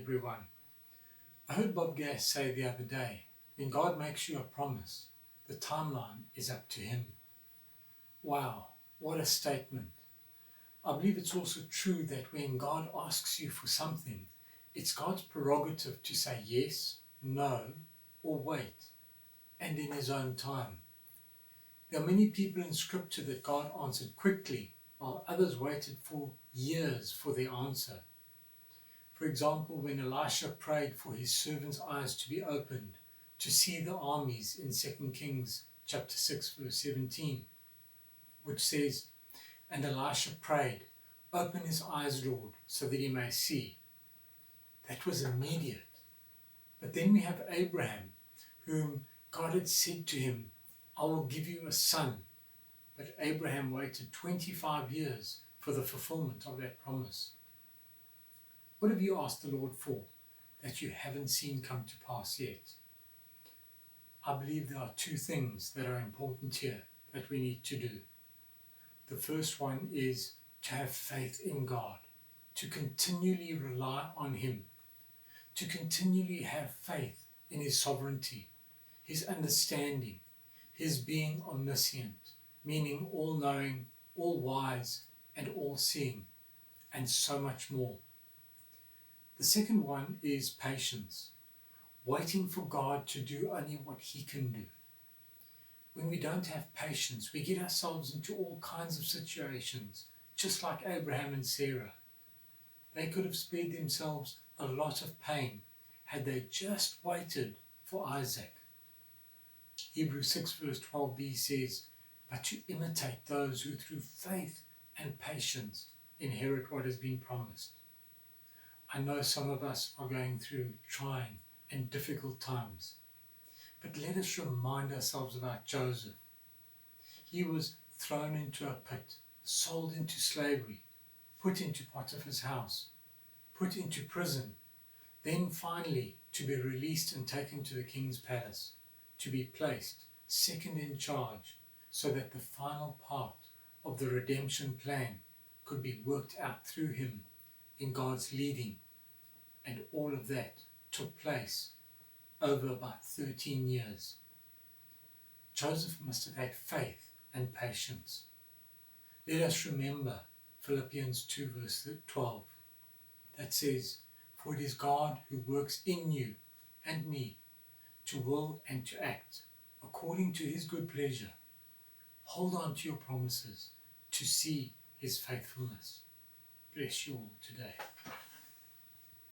everyone. I heard Bob Gass say the other day, when God makes you a promise, the timeline is up to Him. Wow, what a statement. I believe it's also true that when God asks you for something, it's God's prerogative to say yes, no, or wait, and in His own time. There are many people in Scripture that God answered quickly, while others waited for years for their answer. For example, when Elisha prayed for his servant's eyes to be opened, to see the armies in 2 Kings chapter 6 verse 17, which says, "And Elisha prayed, 'Open his eyes, Lord, so that he may see.'" That was immediate. But then we have Abraham, whom God had said to him, "I will give you a son." But Abraham waited 25 years for the fulfillment of that promise. What have you asked the Lord for that you haven't seen come to pass yet? I believe there are two things that are important here that we need to do. The first one is to have faith in God, to continually rely on Him, to continually have faith in His sovereignty, His understanding, His being omniscient, meaning all-knowing, all-wise, and all-seeing, and so much more. The second one is patience, waiting for God to do only what He can do. When we don't have patience, we get ourselves into all kinds of situations, just like Abraham and Sarah. They could have spared themselves a lot of pain had they just waited for Isaac. Hebrews 6 verse 12b says, "But to imitate those who through faith and patience inherit what has been promised." I know some of us are going through trying and difficult times, but let us remind ourselves about Joseph. He was thrown into a pit, sold into slavery, put into Potiphar's house, put into prison, then finally to be released and taken to the king's palace, to be placed second in charge, so that the final part of the redemption plan could be worked out through him in God's leading. And all of that took place over about 13 years. Joseph must have had faith and patience. Let us remember Philippians 2 verse 12 that says, "For it is God who works in you and me to will and to act according to His good pleasure." Hold on to your promises to see His faithfulness. Bless you all today.